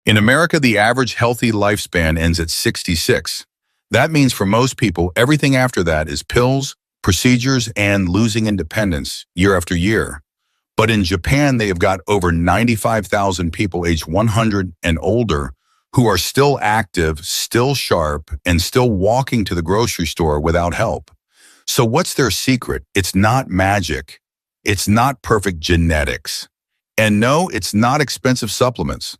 In America, the average healthy lifespan ends at 66. That means for most people, everything after that is pills, procedures, and losing independence year after year. But in Japan, they have got over 95,000 people aged 100 and older who are still active, still sharp, and still walking to the grocery store without help. So what's their secret? It's not magic. It's not perfect genetics. And no, it's not expensive supplements.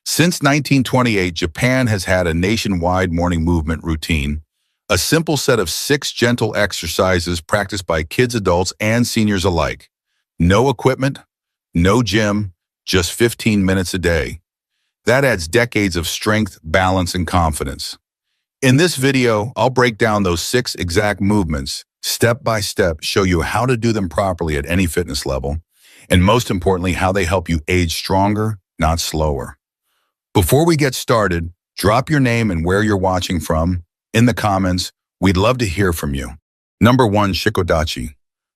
Since 1928, Japan has had a nationwide morning movement routine, a simple set of 6 gentle exercises practiced by kids, adults, and seniors alike. No equipment, no gym, just 15 minutes a day. That adds decades of strength, balance, and confidence. In this video, I'll break down those 6 exact movements, step by step, show you how to do them properly at any fitness level, and most importantly, how they help you age stronger, not slower. Before we get started, drop your name and where you're watching from in the comments. We'd love to hear from you. Number 1, Shikodachi,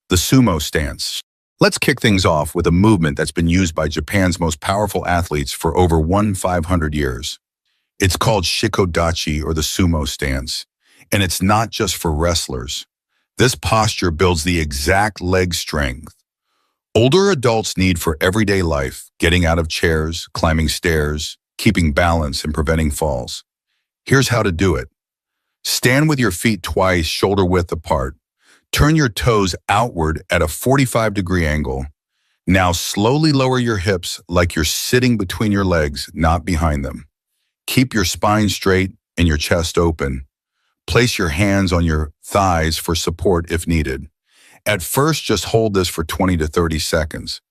the sumo stance. Let's kick things off with a movement that's been used by Japan's most powerful athletes for over 1,500 years. It's called Shikodachi, or the sumo stance, and it's not just for wrestlers. This posture builds the exact leg strength older adults need for everyday life, getting out of chairs, climbing stairs, keeping balance, and preventing falls. Here's how to do it. Stand with your feet twice, shoulder width apart. Turn your toes outward at a 45-degree angle. Now slowly lower your hips like you're sitting between your legs, not behind them. Keep your spine straight and your chest open. Place your hands on your thighs for support if needed. At first, just hold this for 20 to 30 seconds.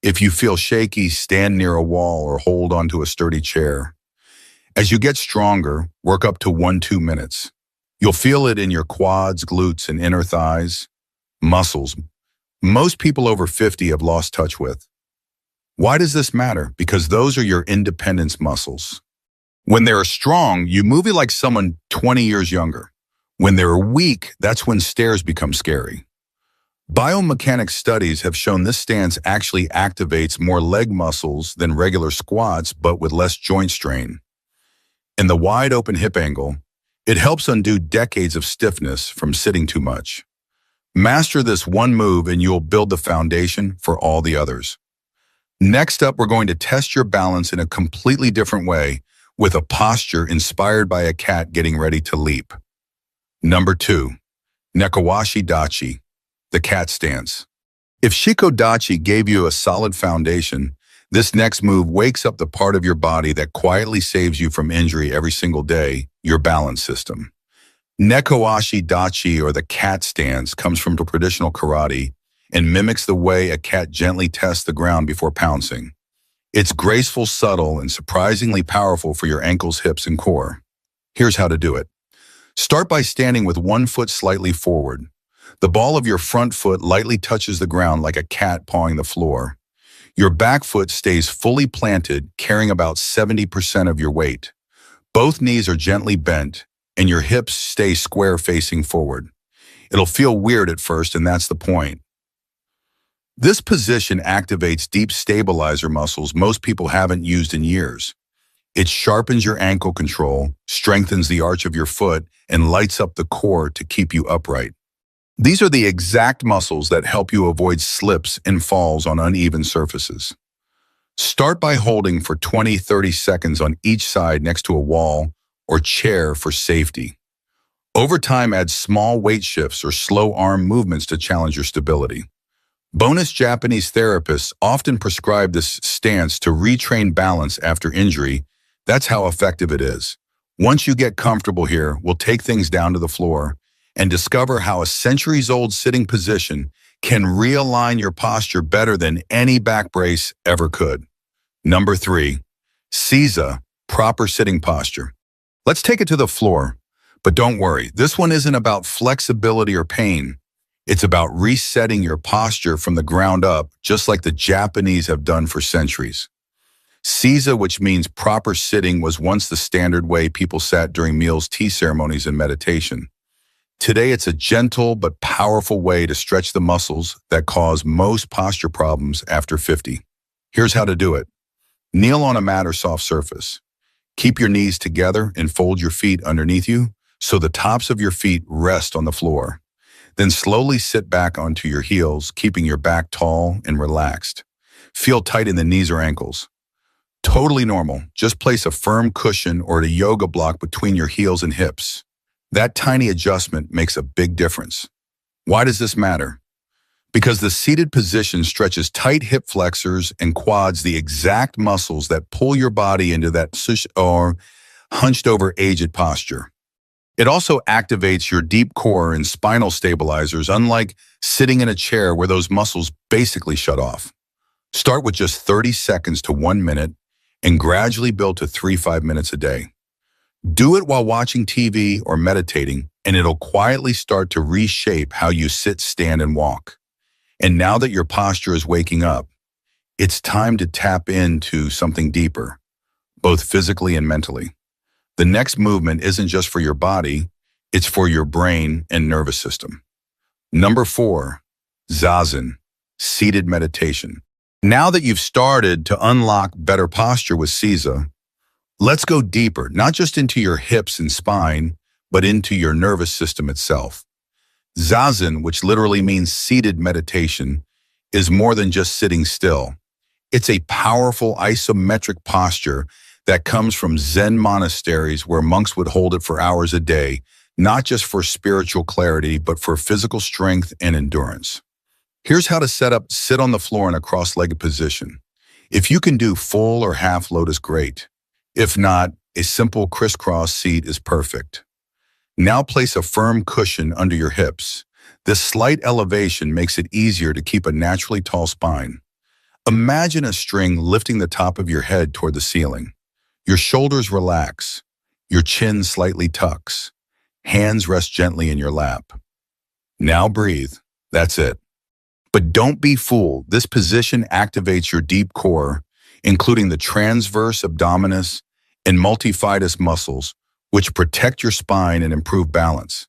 If you feel shaky, stand near a wall or hold onto a sturdy chair. As you get stronger, work up to 1-2 minutes. You'll feel it in your quads, glutes, and inner thighs, muscles most people over 50 have lost touch with. Why does this matter? Because those are your independence muscles. When they're strong, you move like someone 20 years younger. When they're weak, that's when stairs become scary. Biomechanics studies have shown this stance actually activates more leg muscles than regular squats, but with less joint strain. In the wide open hip angle, it helps undo decades of stiffness from sitting too much. Master this one move and you'll build the foundation for all the others. Next up, we're going to test your balance in a completely different way with a posture inspired by a cat getting ready to leap. Number 2, Nekowashi Dachi, the cat stance. If Shikodachi gave you a solid foundation, this next move wakes up the part of your body that quietly saves you from injury every single day, your balance system. Nekowashi Dachi, or the cat stance, comes from traditional karate and mimics the way a cat gently tests the ground before pouncing. It's graceful, subtle, and surprisingly powerful for your ankles, hips, and core. Here's how to do it. Start by standing with one foot slightly forward. The ball of your front foot lightly touches the ground like a cat pawing the floor. Your back foot stays fully planted, carrying about 70% of your weight. Both knees are gently bent, and your hips stay square facing forward. It'll feel weird at first, and that's the point. This position activates deep stabilizer muscles most people haven't used in years. It sharpens your ankle control, strengthens the arch of your foot, and lights up the core to keep you upright. These are the exact muscles that help you avoid slips and falls on uneven surfaces. Start by holding for 20-30 seconds on each side next to a wall or chair for safety. Over time, add small weight shifts or slow arm movements to challenge your stability. Bonus: Japanese therapists often prescribe this stance to retrain balance after injury. That's how effective it is. Once you get comfortable here, we'll take things down to the floor and discover how a centuries-old sitting position can realign your posture better than any back brace ever could. Number 3, Seiza, proper sitting posture. Let's take it to the floor, but don't worry, this one isn't about flexibility or pain. It's about resetting your posture from the ground up, just like the Japanese have done for centuries. Seiza, which means proper sitting, was once the standard way people sat during meals, tea ceremonies, and meditation. Today, it's a gentle but powerful way to stretch the muscles that cause most posture problems after 50. Here's how to do it. Kneel on a mat or soft surface. Keep your knees together and fold your feet underneath you so the tops of your feet rest on the floor. Then slowly sit back onto your heels, keeping your back tall and relaxed. Feel tight in the knees or ankles. Totally normal. Just place a firm cushion or a yoga block between your heels and hips. That tiny adjustment makes a big difference. Why does this matter? Because the seated position stretches tight hip flexors and quads, the exact muscles that pull your body into that or hunched over aged posture. It also activates your deep core and spinal stabilizers, unlike sitting in a chair where those muscles basically shut off. Start with just 30 seconds to 1 minute and gradually build to 3-5 minutes a day. Do it while watching TV or meditating, and it'll quietly start to reshape how you sit, stand, and walk. And now that your posture is waking up, it's time to tap into something deeper, both physically and mentally. The next movement isn't just for your body, it's for your brain and nervous system. Number 4, Zazen, seated meditation. Now that you've started to unlock better posture with Seiza, let's go deeper, not just into your hips and spine, but into your nervous system itself. Zazen, which literally means seated meditation, is more than just sitting still. It's a powerful isometric posture that comes from Zen monasteries where monks would hold it for hours a day, not just for spiritual clarity, but for physical strength and endurance. Here's how to set up: sit on the floor in a cross-legged position. If you can do full or half lotus, great. If not, a simple crisscross seat is perfect. Now place a firm cushion under your hips. This slight elevation makes it easier to keep a naturally tall spine. Imagine a string lifting the top of your head toward the ceiling. Your shoulders relax. Your chin slightly tucks. Hands rest gently in your lap. Now breathe. That's it. But don't be fooled. This position activates your deep core, including the transverse abdominis and multifidus muscles, which protect your spine and improve balance.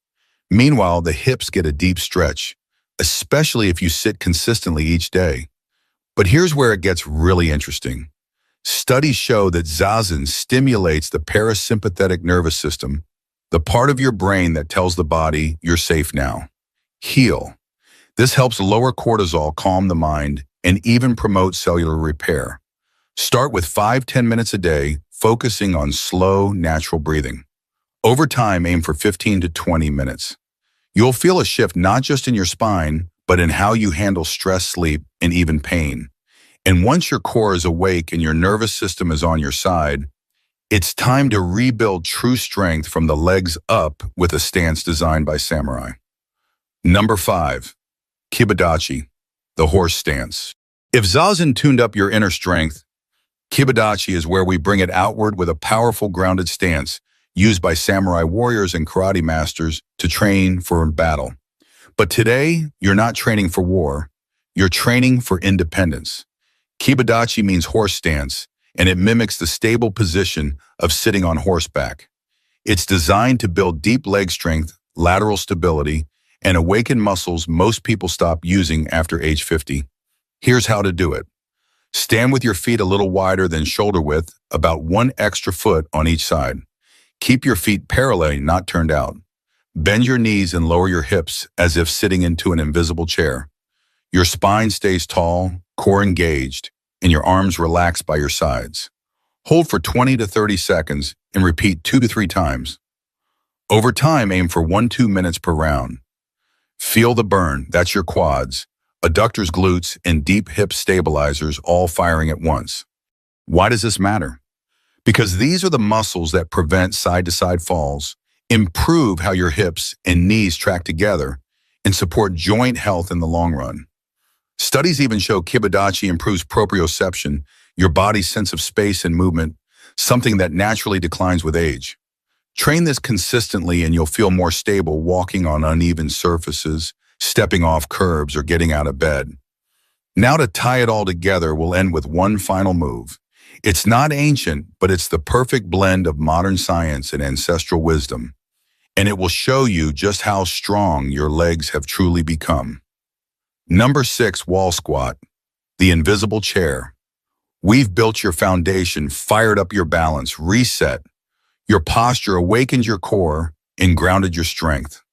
Meanwhile, the hips get a deep stretch, especially if you sit consistently each day. But here's where it gets really interesting. Studies show that Zazen stimulates the parasympathetic nervous system, the part of your brain that tells the body you're safe now. Heal. This helps lower cortisol, calm the mind, and even promote cellular repair. Start with 5-10 minutes a day, focusing on slow, natural breathing. Over time, aim for 15 to 20 minutes. You'll feel a shift not just in your spine, but in how you handle stress, sleep, and even pain. And once your core is awake and your nervous system is on your side, it's time to rebuild true strength from the legs up with a stance designed by samurai. Number 5, Kibadachi, the horse stance. If Zazen tuned up your inner strength, Kibadachi is where we bring it outward with a powerful grounded stance used by samurai warriors and karate masters to train for battle. But today, you're not training for war, you're training for independence. Kibadachi means horse stance, and it mimics the stable position of sitting on horseback. It's designed to build deep leg strength, lateral stability, and awaken muscles most people stop using after age 50. Here's how to do it. Stand with your feet a little wider than shoulder width, about 1 extra foot on each side. Keep your feet parallel, not turned out. Bend your knees and lower your hips as if sitting into an invisible chair. Your spine stays tall, core engaged, and your arms relaxed by your sides. Hold for 20 to 30 seconds and repeat 2 to 3 times. Over time, aim for 1-2 minutes per round. Feel the burn, that's your quads, adductors, glutes, and deep hip stabilizers all firing at once. Why does this matter? Because these are the muscles that prevent side-to-side falls, improve how your hips and knees track together, and support joint health in the long run. Studies even show Kibadachi improves proprioception, your body's sense of space and movement, something that naturally declines with age. Train this consistently and you'll feel more stable walking on uneven surfaces, stepping off curbs, or getting out of bed. Now to tie it all together, we'll end with one final move. It's not ancient, but it's the perfect blend of modern science and ancestral wisdom. And it will show you just how strong your legs have truly become. Number 6, wall squat, the invisible chair. We've built your foundation, fired up your balance, reset your posture, awakened your core, and grounded your strength.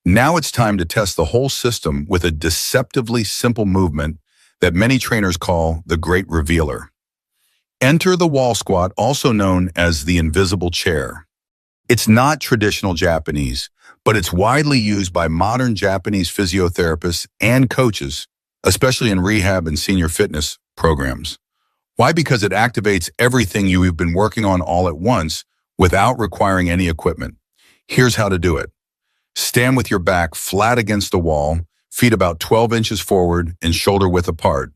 Now it's time to test the whole system with a deceptively simple movement that many trainers call the Great Revealer. Enter the wall squat, also known as the invisible chair. It's not traditional Japanese, but it's widely used by modern Japanese physiotherapists and coaches, especially in rehab and senior fitness programs. Why? Because it activates everything you've been working on all at once without requiring any equipment. Here's how to do it. Stand with your back flat against the wall, feet about 12 inches forward and shoulder width apart.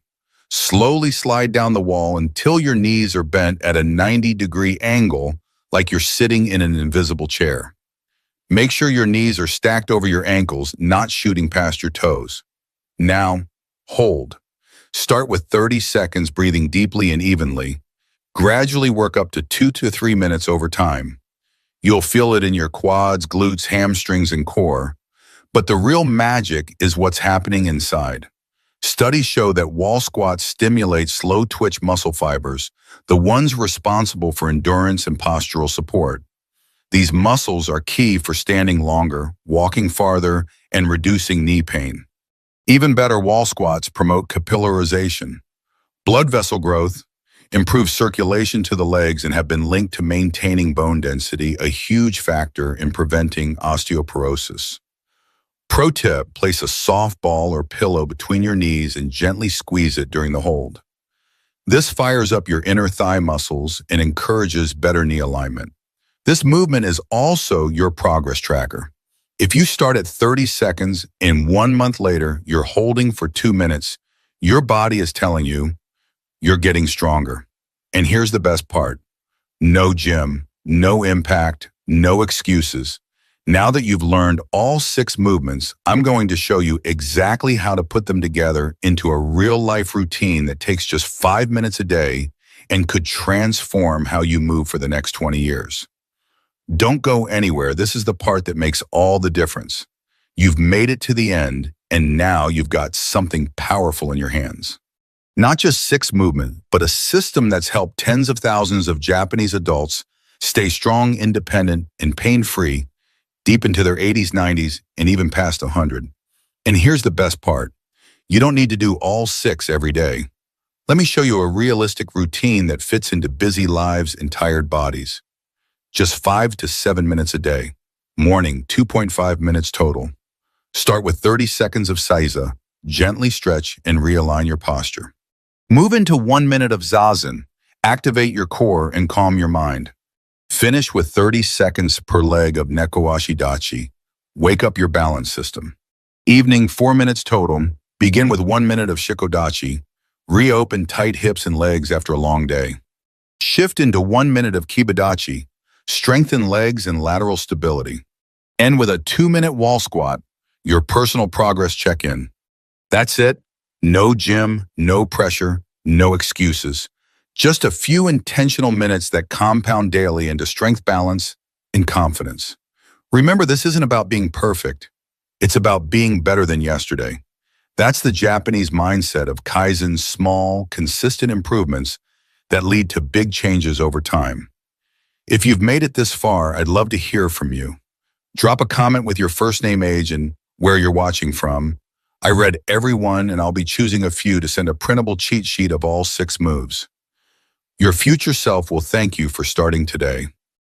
Slowly slide down the wall until your knees are bent at a 90-degree angle, like you're sitting in an invisible chair. Make sure your knees are stacked over your ankles, not shooting past your toes. Now, hold. Start with 30 seconds, breathing deeply and evenly. Gradually work up to 2 to 3 minutes over time. You'll feel it in your quads, glutes, hamstrings, and core. But the real magic is what's happening inside. Studies show that wall squats stimulate slow twitch muscle fibers, the ones responsible for endurance and postural support. These muscles are key for standing longer, walking farther, and reducing knee pain. Even better, wall squats promote capillarization, blood vessel growth, improve circulation to the legs, and have been linked to maintaining bone density, a huge factor in preventing osteoporosis. Pro tip, place a soft ball or pillow between your knees and gently squeeze it during the hold. This fires up your inner thigh muscles and encourages better knee alignment. This movement is also your progress tracker. If you start at 30 seconds and 1 month later you're holding for 2 minutes, your body is telling you you're getting stronger. And here's the best part. No gym, no impact, no excuses. Now that you've learned all 6 movements, I'm going to show you exactly how to put them together into a real-life routine that takes just 5 minutes a day and could transform how you move for the next 20 years. Don't go anywhere. This is the part that makes all the difference. You've made it to the end, and now you've got something powerful in your hands. Not just 6 movements, but a system that's helped tens of thousands of Japanese adults stay strong, independent, and pain-free deep into their 80s, 90s, and even past 100. And here's the best part. You don't need to do all 6 every day. Let me show you a realistic routine that fits into busy lives and tired bodies. Just 5 to 7 minutes a day. Morning, 2.5 minutes total. Start with 30 seconds of Seiza. Gently stretch and realign your posture. Move into 1 minute of Zazen. Activate your core and calm your mind. Finish with 30 seconds per leg of Nekoashi Dachi. Wake up your balance system. Evening, 4 minutes total. Begin with 1 minute of Shikodachi. Reopen tight hips and legs after a long day. Shift into 1 minute of Kibadachi. Strengthen legs and lateral stability. End with a 2-minute wall squat, your personal progress check-in. That's it. No gym, no pressure, no excuses. Just a few intentional minutes that compound daily into strength, balance, and confidence. Remember, this isn't about being perfect. It's about being better than yesterday. That's the Japanese mindset of Kaizen, small, consistent improvements that lead to big changes over time. If you've made it this far, I'd love to hear from you. Drop a comment with your first name, age, and where you're watching from. I read every one, and I'll be choosing a few to send a printable cheat sheet of all 6 moves. Your future self will thank you for starting today.